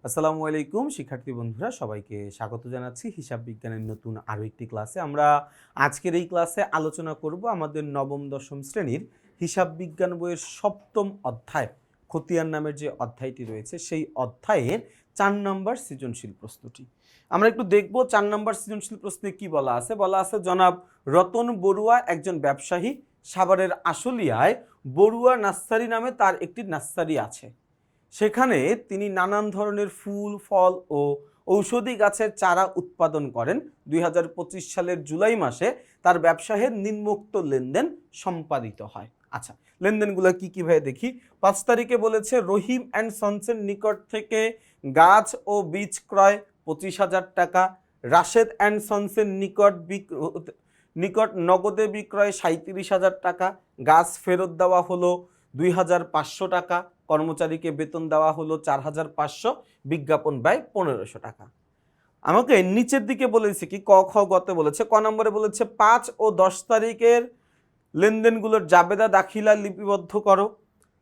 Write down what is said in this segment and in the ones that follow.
আসসালামু আলাইকুম শিক্ষার্থী বন্ধুরা, সবাইকে স্বাগত জানাচ্ছি হিসাব বিজ্ঞানের নতুন আরও একটি ক্লাসে। আমরা আজকের এই ক্লাসে আলোচনা করব আমাদের নবম দশম শ্রেণীর হিসাব বিজ্ঞান বইয়ের সপ্তম অধ্যায় খতিয়ান নামের যে অধ্যায়টি রয়েছে সেই অধ্যায়ের 4 নম্বর সৃজনশীল প্রশ্নটি আমরা একটু দেখব। 4 নম্বর সৃজনশীল প্রশ্নে কি বলা আছে? জনাব রতন বড়ুয়া একজন ব্যবসায়ী, সাভারের আশুলিয়ায় বড়ুয়া নার্সারি নামে তার একটি নার্সারি আছে। সেখানে তিনি নানান ধরনের ফুল, ফল ও ঔষধি গাছের চারা উৎপাদন করেন। 2025 সালের জুলাই মাসে তার ব্যবসায়ের নিম্নোক্ত লেনদেন সম্পাদিত হয়। আচ্ছা, লেনদেনগুলো কি কি ভাবে দেখি। 5 তারিখে বলেছে রহিম অ্যান্ড সন্সের নিকট থেকে গাছ ও বীজ ক্রয় 25,000 টাকা, রাশেদ অ্যান্ড সন্সের নিকট নগদে বিক্রয় 37,000 টাকা, গাছ ফেরত দেওয়া হলো 2,500 টাকা, কর্মচারীকে বেতন দেওয়া হলো 4,500, বিজ্ঞাপন ব্যয় 1,500 টাকা। আমাকে নিচের দিকে বলেছে কি ক খ গতে বলেছে। ক নম্বরে বলেছে 5 ও 10 তারিখের লেনদেনগুলোর জাবেদা দাখিলা লিপিবদ্ধ করো।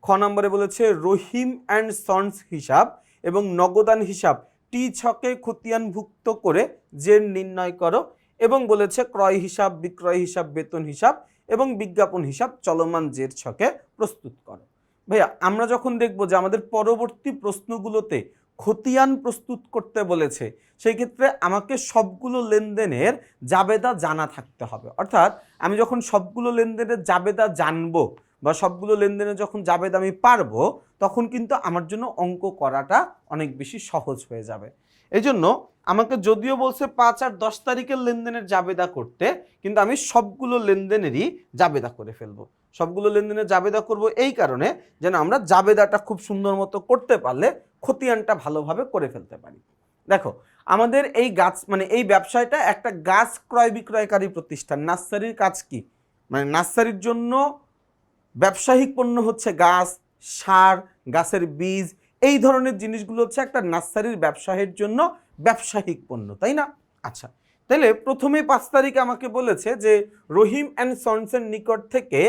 খ নম্বরে বলেছে রহিম অ্যান্ড সন্স হিসাব এবং নগদান হিসাব টি ছকে খতিয়ানভুক্ত করে জের নির্ণয় করো, এবং বলেছে ক্রয় হিসাব, বিক্রয় হিসাব, বেতন হিসাব এবং বিজ্ঞাপন হিসাব চলমান জের ছকে প্রস্তুত করো। ভাইয়া, আমরা যখন দেখব যে আমাদের পরবর্তী প্রশ্নগুলোতে খতিয়ান প্রস্তুত করতে বলেছে, সেই ক্ষেত্রে আমাকে সবগুলো লেনদেনের জাবেদা জানা থাকতে হবে। অর্থাৎ আমি যখন সবগুলো লেনদেনের জাবেদা জানবো বা সবগুলো লেনদেনের যখন জাবেদা আমি পারবো, তখন কিন্তু আমার জন্য অঙ্ক করাটা অনেক বেশি সহজ হয়ে যাবে। এই জন্য আমাকে যদিও বলছে 5 আর 10 তারিখের লেনদেনের জাবেদা করতে, কিন্তু আমি সবগুলো লেনদেনেরই জাবেদা করে ফেলবো। সবগুলো লেনদেনের জাবেদা করব এই কারণে যেন আমরা জাবেদাটা খুব সুন্দর মতো করতে পারলে খতিয়ানটা ভালোভাবে করে ফেলতে পারি। দেখো, আমাদের এই গাছ এই ব্যবসায়টা একটা গাছ ক্রয় বিক্রয়কারী প্রতিষ্ঠান। নার্সারির কাজ কি? নার্সারির জন্য ব্যবসায়িক পণ্য হচ্ছে গাছ, সার, গাছের বীজ, এই ধরনের জিনিসগুলো হচ্ছে একটা নার্সারির ব্যবসায়ের জন্য ব্যবসায়িক পণ্য, তাই না? আচ্ছা, তাহলে প্রথমে 5 তারিখে আমাকে বলেছে যে রহিম অ্যান্ড সন্সের নিকট থেকে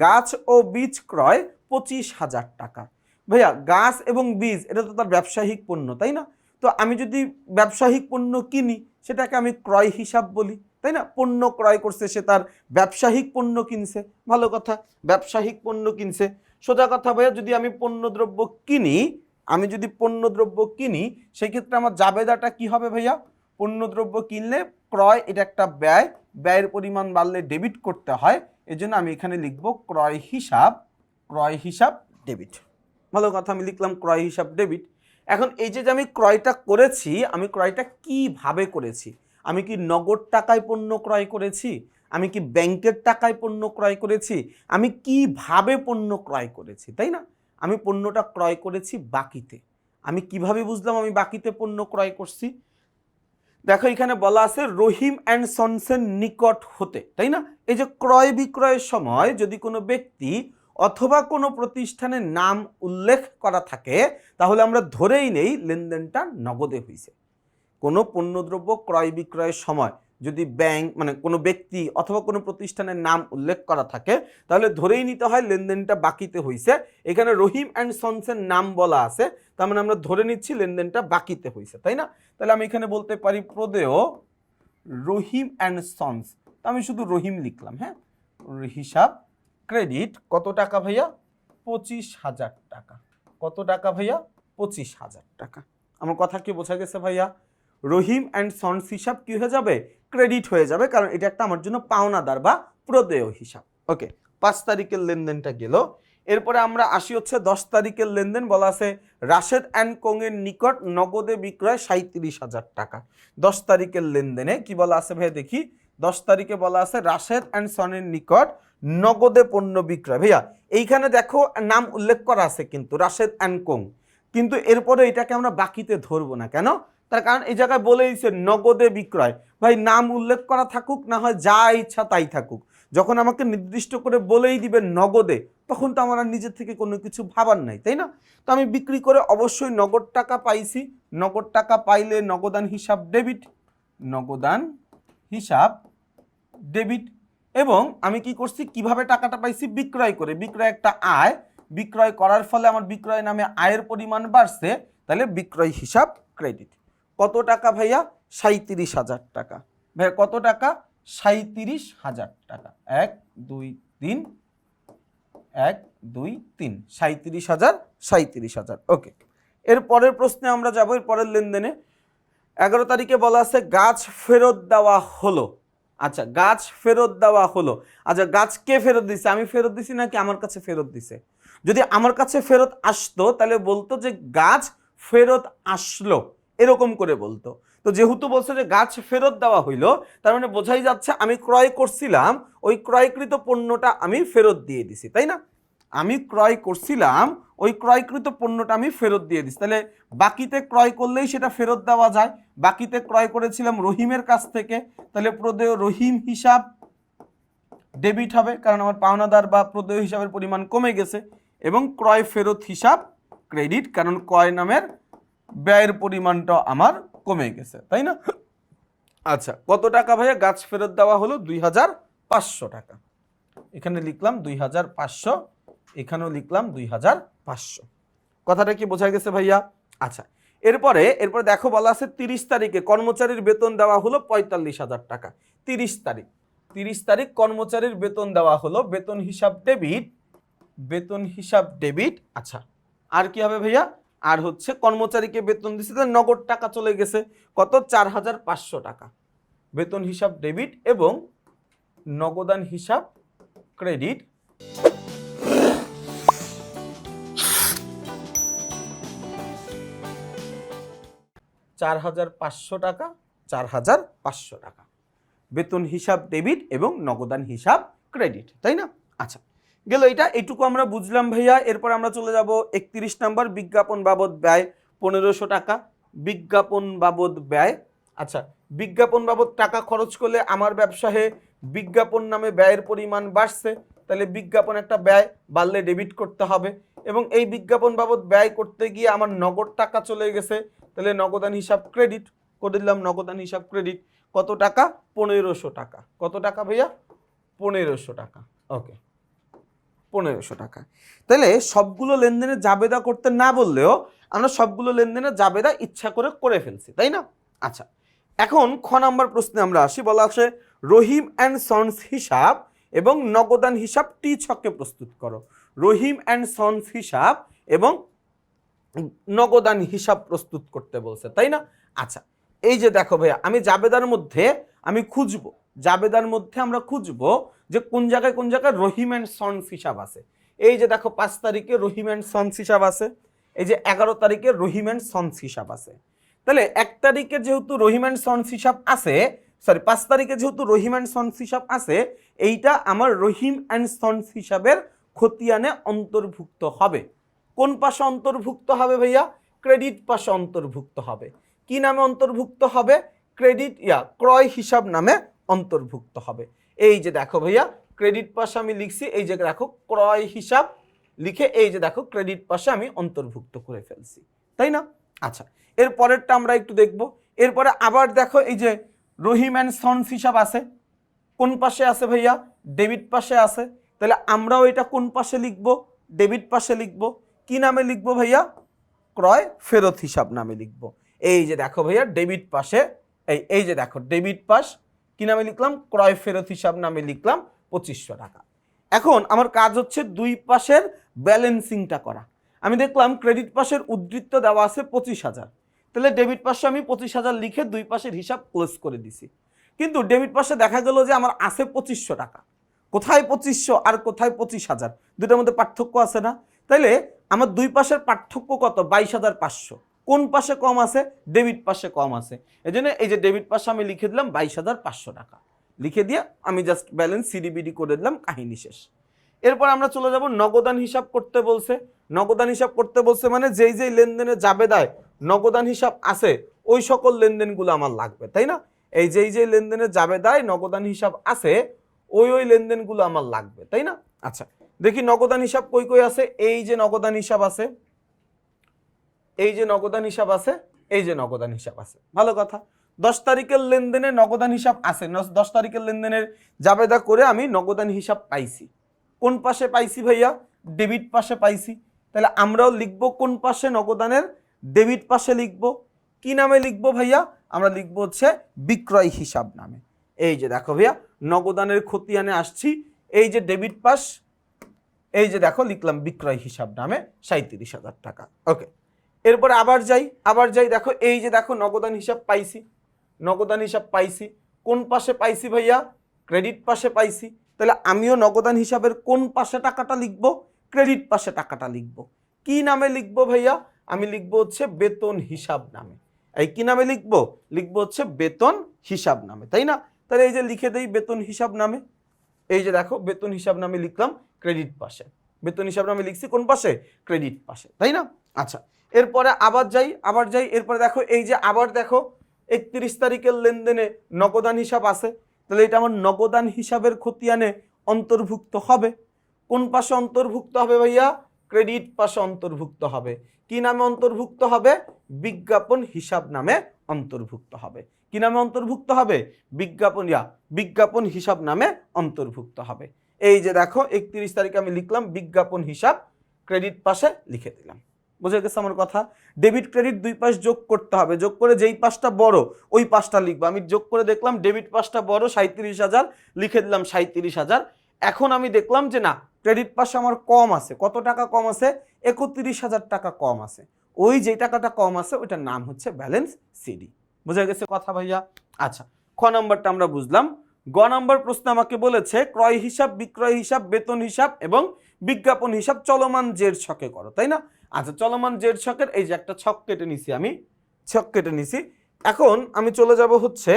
গাছ ও বীজ ক্রয় 25,000 টাকা। ভাইয়া, গাছ এবং বীজ এটা তো তার ব্যবসায়িক পণ্য, তাই না? তো আমি যদি ব্যবসায়িক পণ্য কিনি, সেটাকে আমি ক্রয় হিসাব বলি, তাই না? পণ্য ক্রয় করছে, সে তার ব্যবসায়িক পণ্য কিনছে, ভালো কথা, ব্যবসায়িক পণ্য কিনছে। সোজা কথা ভাইয়া, যদি আমি পণ্যদ্রব্য কিনি, সেই ক্ষেত্রে আমার জাবেদাটা কি হবে ভাইয়া? পণ্যদ্রব্য কিনলে ক্রয়, এটা একটা ব্যয়, ব্যয়ের পরিমাণ বাড়লে ডেবিট করতে হয়। এজন্য আমি এখানে লিখব ক্রয় হিসাব ডেবিট। ভালো কথা, আমি লিখলাম ক্রয় হিসাব ডেবিট। এখন এই যে আমি ক্রয়টা করেছি, আমি ক্রয়টা কিভাবে করেছি? আমি কি নগদ টাকায় পণ্য ক্রয় করেছি? আমি কি ব্যাংকের টাকায় পণ্য ক্রয় করেছি? আমি কিভাবে পণ্য ক্রয় করেছি, তাই না? আমি পণ্যটা ক্রয় করেছি বাকিতে। আমি কিভাবে বুঝলাম আমি বাকিতে পণ্য ক্রয় করছি? দেখো, এখানে বলা আছে রহিম অ্যান্ড সন্সের নিকট হতে, তাই না? এই যে ক্রয় বিক্রয়ের সময় যদি কোনো ব্যক্তি অথবা কোনো প্রতিষ্ঠানের নাম উল্লেখ করা থাকে, তাহলে আমরা ধরেই নেই লেনদেনটা নগদে হয়েছে। কোনো পণ্যদ্রব্য ক্রয় বিক্রয়ের সময় যদি ব্যাংক কোনো ব্যক্তি অথবা কোনো প্রতিষ্ঠানের নাম উল্লেখ করা থাকে, তাহলে ধরেই নিতে হয় লেনদেনটা বাকিতে হয়েছে। এখানে রহিম অ্যান্ড সন্সের নাম বলা আছে, তার মানে আমরা ধরে নিচ্ছি লেনদেনটা বাকিতে হয়েছে, তাই না? তাহলে আমি এখানে বলতে পারি প্রদেয় রহিম অ্যান্ড সন্স, আমি শুধু রহিম লিখলাম। হ্যাঁ, হিসাব ক্রেডিট কত টাকা ভাইয়া? 25,000 টাকা। কত টাকা ভাইয়া? 25,000 টাকা। আমার কথা কি বোঝা গেছে ভাইয়া? রহিম অ্যান্ড সন্স হিসাব কি হয়ে যাবে? ক্রেডিট হয়ে যাবে, কারণ এটা একটা আমার জন্য পাওনাদার বা প্রদেয় হিসাব। ওকে, 5 তারিখের লেনদেনটা গেল। এরপরে আমরা আসি হচ্ছে 10 তারিখের লেনদেন। বলা আছে রাশেদ অ্যান্ড কোং এর নিকট নগদে বিক্রয় 37,000 টাকা। 10 তারিখের লেনদেনে কি বলা আছে ভাই দেখি। 10 তারিখে বলা আছে রাশেদ অ্যান্ড সনের নিকট নগদে পণ্য বিক্রয়। ভাইয়া, এইখানে দেখো নাম উল্লেখ করা আছে কিন্তু রাশেদ অ্যান্ড কোং, কিন্তু এরপরে এটাকে আমরা বাকিতে ধরবো না। কেন? তার কারণ এই জায়গায় বলে দিচ্ছে নগদে বিক্রয়। ভাই, নাম উল্লেখ করা থাকুক না হয় যা ইচ্ছা তাই থাকুক, যখন আমাকে নির্দিষ্ট করে বলেই দিবে নগদে, তখন তো আমার নিজের থেকে কোনো কিছু ভাবার নাই, তাই না? তো আমি বিক্রি করে অবশ্যই নগদ টাকা পাইছি। নগদ টাকা পাইলে নগদান হিসাব ডেবিট, নগদান হিসাব ডেবিট। এবং আমি কি করছি, কিভাবে টাকাটা পাইছি? বিক্রয় করে। বিক্রয় একটা আয়, বিক্রয় করার ফলে আমার বিক্রয় নামে আয়ের পরিমাণ বাড়ছে, তাহলে বিক্রয় হিসাব ক্রেডিট। কত টাকা ভাইয়া? 37,000 টাকা। ভাইয়া কত টাকা? 37,000 টাকা। 1 2 3 1 2 3 37,000 37,000। ওকে, এর পরের প্রশ্নে আমরা যাব। এর পরের লেনদেনে 11 তারিখে বলা আছে গাছ ফেরত দেওয়া হলো। আচ্ছা, গাছ ফেরত দেওয়া হলো। আচ্ছা, গাছ কে ফেরত দিছে? আমি ফেরত দিছি নাকি আমার কাছে ফেরত দিছে? যদি আমার কাছে ফেরত আসতো তাহলে বলতো যে গাছ ফেরত আসলো, এরকম করে বলতো। তো যেহেতু বলছে যে গাছ ফেরত দেওয়া হইলো, তার মানে বোঝাই যাচ্ছে আমি ক্রয় করছিলাম, ওই ক্রয়কৃত পণ্যটা আমি ফেরত দিয়ে দিছি, তাই না? আমি ক্রয় করছিলাম, ওই ক্রয়কৃত পণ্যটা আমি ফেরত দিয়ে দিছি। তাহলে বাকিতে ক্রয় করলেই সেটা ফেরত দেওয়া যায়। বাকিতে ক্রয় করেছিলাম রহিমের কাছ থেকে, তাহলে প্রদেয় রহিম হিসাব ডেবিট হবে, কারণ আমার পাওনাদার বা প্রদেয় হিসাবের পরিমাণ কমে গেছে। এবং ক্রয় ফেরত হিসাব ক্রেডিট, কারণ ক্রয় নামের ব্যয়ের পরিমাণটা আমার কমে গেছে, তাই না? আচ্ছা, কত টাকা ভাইয়া গাছ ফেরত দেওয়া হলো? 2,500 টাকা। এখানে লিখলাম 2,500, এখানেও লিখলাম 2,500। কথাটা কি বোঝা গেছে ভাইয়া? আচ্ছা, এরপরে দেখো বলা আছে 30 তারিখে কর্মচারীর বেতন দেওয়া হলো 45,000 টাকা। 30 তারিখ কর্মচারীর বেতন দেওয়া হলো, বেতন হিসাব ডেবিট। আচ্ছা, আর কি হবে ভাইয়া? আর হচ্ছে কর্মচারীকে বেতন দিচ্ছে, নগদ টাকা চলে গেছে কত? 4,500 টাকা। বেতন হিসাব ডেবিট এবং নগদান হিসাব ক্রেডিট। 4,500 টাকা, 4,500 টাকা। বেতন হিসাব ডেবিট এবং নগদান হিসাব ক্রেডিট, তাই না? আচ্ছা, গেল এটা, এইটুকু আমরা বুঝলাম ভাইয়া। এরপর আমরা চলে যাব 31 নাম্বার, বিজ্ঞাপন বাবদ ব্যয় 1,500 টাকা। বিজ্ঞাপন বাবদ ব্যয়। আচ্ছা, বিজ্ঞাপন বাবদ টাকা খরচ করলে আমার ব্যবসায়ে বিজ্ঞাপন নামে ব্যয়ের পরিমাণ বাড়ছে, তাহলে বিজ্ঞাপন একটা ব্যয়, বাড়লে ডেবিট করতে হবে। এবং এই বিজ্ঞাপন বাবদ ব্যয় করতে গিয়ে আমার নগদ টাকা চলে গেছে, তাহলে নগদান হিসাব ক্রেডিট করে দিলাম। নগদান হিসাব ক্রেডিট কত টাকা? 1,500 টাকা। কত টাকা ভাইয়া? 1,500 টাকা। ওকে, 1,500 টাকা। তাহলে সবগুলো লেনদেনে জাবেদা করতে না বললেও আমরা সবগুলো লেনদেনে জাবেদা ইচ্ছা করে ফেলছি, তাই না? আচ্ছা, এখন খ নাম্বার প্রশ্নে আমরা আসি। বলা আছে রহিম অ্যান্ড সন্স হিসাব এবং নগদান হিসাব টি ছকে প্রস্তুত করো। রহিম অ্যান্ড সন্স হিসাব এবং নগদান হিসাব প্রস্তুত করতে বলছে, তাই না? আচ্ছা, এই যে দেখো ভাইয়া, আমি জাবেদার মধ্যে খুঁজবো, আমরা খুঁজবো যে কোন জায়গায় রহিম অ্যান্ড সন্স হিসাব আছে। এই যে দেখো 5 তারিখে রহিম অ্যান্ড সন্স হিসাব আছে, এই যে 11 তারিখে রহিম অ্যান্ড সন্স হিসাব আছে। তাহলে 1 তারিখে যেহেতু রহিম অ্যান্ড সন্স হিসাব আছে, 5 তারিখে যেহেতু রহিম অ্যান্ড সন্স হিসাব আছে, এইটা আমার রহিম অ্যান্ড সন্স হিসাবের খতিয়ানে অন্তর্ভুক্ত হবে। কোন পাশে অন্তর্ভুক্ত হবে ভাইয়া? ক্রেডিট পাশে অন্তর্ভুক্ত হবে। কি নামে অন্তর্ভুক্ত হবে? ক্রেডিট ক্রয় হিসাব নামে অন্তর্ভুক্ত হবে। এই যে দেখো ভাইয়া, ক্রেডিট পাশে আমি লিখছি, এই যে দেখো ক্রয় হিসাব লিখে এই যে দেখো ক্রেডিট পাশে আমি অন্তর্ভুক্ত করে ফেলছি, তাই না? আচ্ছা, এর পরেরটা আমরা একটু দেখব। এরপরে আবার দেখো এই যে রহিম অ্যান্ড সন্স হিসাব আছে, কোন পাশে আছে ভাইয়া? ডেবিট পাশে আছে। তাহলে আমরাও এটা কোন পাশে লিখব? ডেবিট পাশে লিখব। কি নামে লিখব ভাইয়া? ক্রয় ফেরত হিসাব নামে লিখব। এই যে দেখো ভাইয়া ডেবিট পাশে, এই যে দেখো ডেবিট পাশ কি নামে লিখলাম? ক্রয় ফেরত হিসাব নামে লিখলাম 2,500 টাকা। এখন আমার কাজ হচ্ছে দুই পাশের ব্যালেন্সিংটা করা। আমি দেখলাম ক্রেডিট পাশের উদ্ধৃত্ত দেওয়া আছে 25,000, তাহলে ডেবিট পাশে আমি 25,000 লিখে দুই পাশের হিসাব ক্লোজ করে দিছি। কিন্তু ডেবিট পাশে দেখা গেল যে আমার আছে 2,500 টাকা। কোথায় 2,500 আর কোথায় 25,000? দুটার মধ্যে পার্থক্য আছে না? তাইলে আমার দুই পাশের পার্থক্য কত? 22,500। কোন পাশে কম আছে? ডেবিট পাশে কম আছে। এই জন্য এই যে ডেবিট পাশে আমি লিখে দিলাম 22,500 টাকা, লিখে দিয়ে আমি জাস্ট ব্যালেন্স সিডিবিডি করে দিলাম, কাহিনী শেষ। এরপর আমরা চলে যাব নগদান হিসাব করতে বলছে। নগদান হিসাব করতে বলছে মানে যেই যেই লেনদেনে জাবেদায় নগদান হিসাব আছে ওই সকল লেনদেনগুলো আমার লাগবে, তাই না? এই যেই যেই লেনদেনে জাবেদায় নগদান হিসাব আছে ওই লেনদেনগুলো আমার লাগবে, তাই না? আচ্ছা, দেখি নগদান হিসাব কই কই আছে। এই যে নগদান হিসাব আছে, এই যে নগদান হিসাব আছে, এই যে নগদান হিসাব আছে। ভালো কথা, 10 তারিখের লেনদেনে নগদান হিসাব আছে। 10 তারিখের লেনদেনের জাবেদা করে আমি নগদান হিসাব পাইছি। কোন পাশে পাইছি ভাইয়া? ডেবিট পাশে পাইছি। তাহলে আমরাও লিখব কোন পাশে নগদানের ডেবিট পাশে লিখব। কি নামে লিখব ভাইয়া? আমরা লিখব হচ্ছে বিক্রয় হিসাব নামে। এই যে দেখো ভাইয়া নগদানের খতিয়ানে আসছি, এই যে ডেবিট পাশ, এই যে দেখো লিখলাম বিক্রয় হিসাব নামে 37,000 টাকা। ওকে, এরপরে আবার যাই দেখো এই যে দেখো নগদান হিসাব পাইছি, নগদান হিসাব পাইছি। কোন পাশে পাইছি ভাইয়া? ক্রেডিট পাশে পাইছি। তাহলে আমিও নগদান হিসাবের কোন পাশে টাকাটা লিখব? ক্রেডিট পাশে টাকাটা লিখব। কি নামে লিখব ভাইয়া? আমি লিখব হচ্ছে বেতন হিসাব নামে। এই কি নামে লিখব? লিখব হচ্ছে বেতন হিসাব নামে, তাই না? তাহলে এই যে লিখে দেই বেতন হিসাব নামে। এই যে দেখো বেতন হিসাব নামে লিখলাম ক্রেডিট পাশে, বেতন হিসাব নামে লিখছি কোন পাশে? ক্রেডিট পাশে, তাই না? আচ্ছা, এরপরে আবার যাই এরপরে দেখো এই যে আবার দেখো 31 তারিখের লেনদেনে নগদান হিসাব আছে, তাহলে এটা আমার নগদান হিসাবের খতিয়ানে অন্তর্ভুক্ত হবে। কোন পাশে অন্তর্ভুক্ত হবে ভাইয়া? ক্রেডিট পাশে অন্তর্ভুক্ত হবে। কি নামে অন্তর্ভুক্ত হবে? বিজ্ঞাপন হিসাব নামে অন্তর্ভুক্ত হবে। কি নামে অন্তর্ভুক্ত হবে? বিজ্ঞাপন হিসাব নামে অন্তর্ভুক্ত হবে। এই যে দেখো 31 তারিখে আমি লিখলাম বিজ্ঞাপন হিসাব, ক্রেডিট পাশে লিখে দিলাম। বুঝে গেছে আমার কথা? ডেবিট ক্রেডিট দুই পাশ যোগ করতে হবে, যোগ করে যেই পাশটা বড় ওই পাশটা লিখবো। আমি যোগ করে দেখলাম ডেবিট পাশটা বড় 37,000, লিখে দিলাম 37,000। এখন আমি দেখলাম যে না, ক্রেডিট পাশে আমার কম আছে। কত টাকা কম আছে? 31,000 টাকা কম আছে। ওই যে টাকাটা কম আছে ওইটার নাম হচ্ছে ব্যালেন্স সিডি। বুঝে গেছে কথা ভাইয়া? আচ্ছা, খ নম্বরটা আমরা বুঝলাম। গ নম্বর প্রশ্ন আমাকে বলেছে ক্রয় হিসাব, বিক্রয় হিসাব, বেতন হিসাব এবং বিজ্ঞাপন হিসাব চলমান জের ছকে করো, তাই না? আচ্ছা, চলমান জের ছকের এই যে একটা ছক কেটে নিছি, আমি ছক কেটে নিছি। এখন আমি চলে যাব হচ্ছে,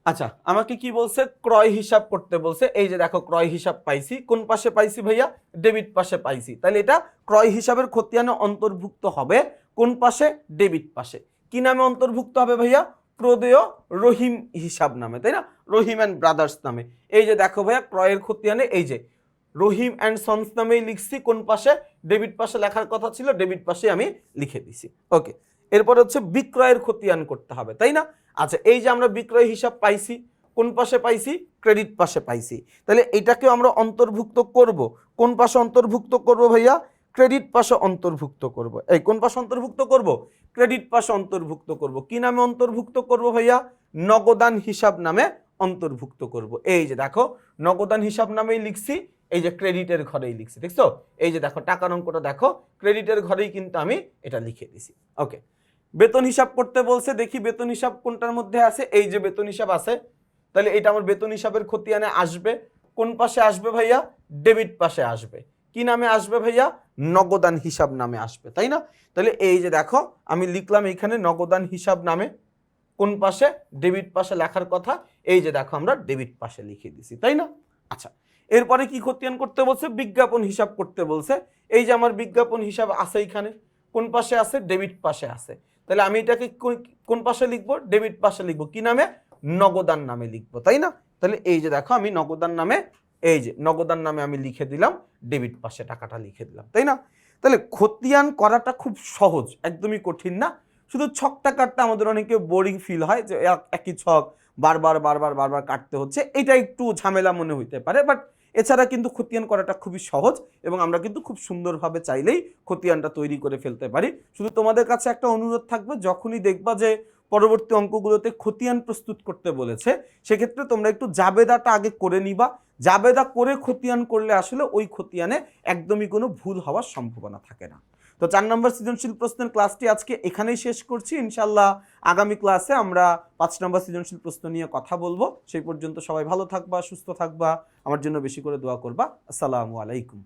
আচ্ছা আমাকে কি বলছে? ক্রয় হিসাব করতে বলছে। এই যে দেখো ক্রয় হিসাব পাইছি, কোন পাশে পাইছি ভাইয়া? ডেবিট পাশে পাইছি। তাহলে এটা ক্রয় হিসাবের খতিয়ানে অন্তর্ভুক্ত হবে কোন পাশে? ডেবিট পাশে। কি নামে অন্তর্ভুক্ত হবে ভাইয়া? প্রদেয় রহিম হিসাব নামে, তাই না? রহিম অ্যান্ড ব্রাদার্স নামে। এই যে দেখো ভাইয়া ক্রয়ের খতিয়ানে এই যে রহিম অ্যান্ড সন্স নামেই লিখছি। কোন পাশে? ডেবিট পাশে লেখার কথা ছিল, ডেবিট পাশে আমি লিখে দিছি। ওকে, এরপর হচ্ছে বিক্রয়ের খতিয়ান করতে হবে, তাই না? আচ্ছা, এই যে আমরা বিক্রয় হিসাব পাইছি, কোন পাশে পাইছি? ক্রেডিট পাশে পাইছি। তাহলে এটাকে আমরা অন্তর্ভুক্ত করব কোন পাশে? অন্তর্ভুক্ত করব ভাইয়া ক্রেডিট পাশে অন্তর্ভুক্ত করব। এই কোন পাশে অন্তর্ভুক্ত করব? ক্রেডিট পাশে অন্তর্ভুক্ত করব। কি নামে অন্তর্ভুক্ত করব ভাইয়া? নগদান হিসাব নামে অন্তর্ভুক্ত করব। এই যে দেখো নগদান হিসাব নামেই লিখছি, এই যে ক্রেডিটের ঘরেই লিখছি, দেখছো? এই যে দেখো টাকার অঙ্কটা দেখো, ক্রেডিটের ঘরেই কিন্তু আমি এটা লিখে দিছি। ওকে, বেতন হিসাব করতে বলছে, দেখি বেতন হিসাব কোনটার মধ্যে আছে। এই যে বেতন হিসাব আছে, তাহলে এটা আমার বেতন হিসাবের খতিয়ানে আসবে। কোন পাশে আসবে ভাইয়া? ডেবিট পাশে আসবে। কি নামে আসবে ভাইয়া? নগদান হিসাব নামে আসবে, তাই না? তাহলে এই যে দেখো আমি লিখলাম এখানে নগদান হিসাব নামে। কোন পাশে? ডেবিট পাশে লেখার কথা। এই যে দেখো আমরা ডেবিট পাশে লিখে দিছি, তাই না? আচ্ছা, এরপরে কি খতিয়ান করতে বলছে? বিজ্ঞাপন হিসাব করতে বলছে। এই যে আমার বিজ্ঞাপন হিসাব আছে এখানে, কোন পাশে আছে? ডেবিট পাশে আছে। তাহলে আমি এটাকে কোন পাশে লিখবো? ডেবিট পাশে লিখবো। কি নামে? নগদান নামে লিখবো, তাই না? তাহলে এই যে দেখো আমি নগদান নামে, এই যে নগদান নামে আমি লিখে দিলাম, ডেবিট পাশে টাকাটা লিখে দিলাম, তাই না? তাহলে খতিয়ান করাটা খুব সহজ, একদমই কঠিন না। শুধু ছকটা কাটতে আমাদের অনেকে বোরিং ফিল হয় যে একই ছক বারবার কাটতে হচ্ছে, এটা একটু ঝামেলা মনে হইতে পারে। বাট এছাড়া কিন্তু খতিয়ান করাটা খুবই সহজ এবং আমরা কিন্তু খুব সুন্দরভাবে চাইলেই খতিয়ানটা তৈরি করে ফেলতে পারি। শুধু তোমাদের কাছে একটা অনুরোধ থাকবে, যখনই দেখবা যে পরবর্তী অঙ্কগুলোতে খতিয়ান প্রস্তুত করতে বলেছে, সেক্ষেত্রে তোমরা একটু জাবেদাটা আগে করে নিবা। জাবেদা করে খতিয়ান করলে আসলে ওই খতিয়ানে একদমই কোনো ভুল হওয়ার সম্ভাবনা থাকে না। তো 4 নম্বর সৃজনশীল প্রশ্নের ক্লাসটি আজকে এখানেই শেষ করছি। ইনশাল্লাহ আগামী ক্লাসে আমরা 5 নম্বর সৃজনশীল প্রশ্ন নিয়ে কথা বলবো। সেই পর্যন্ত সবাই ভালো থাকবা, সুস্থ থাকবা, আমার জন্য বেশি করে দোয়া করবা। আসসালামু আলাইকুম।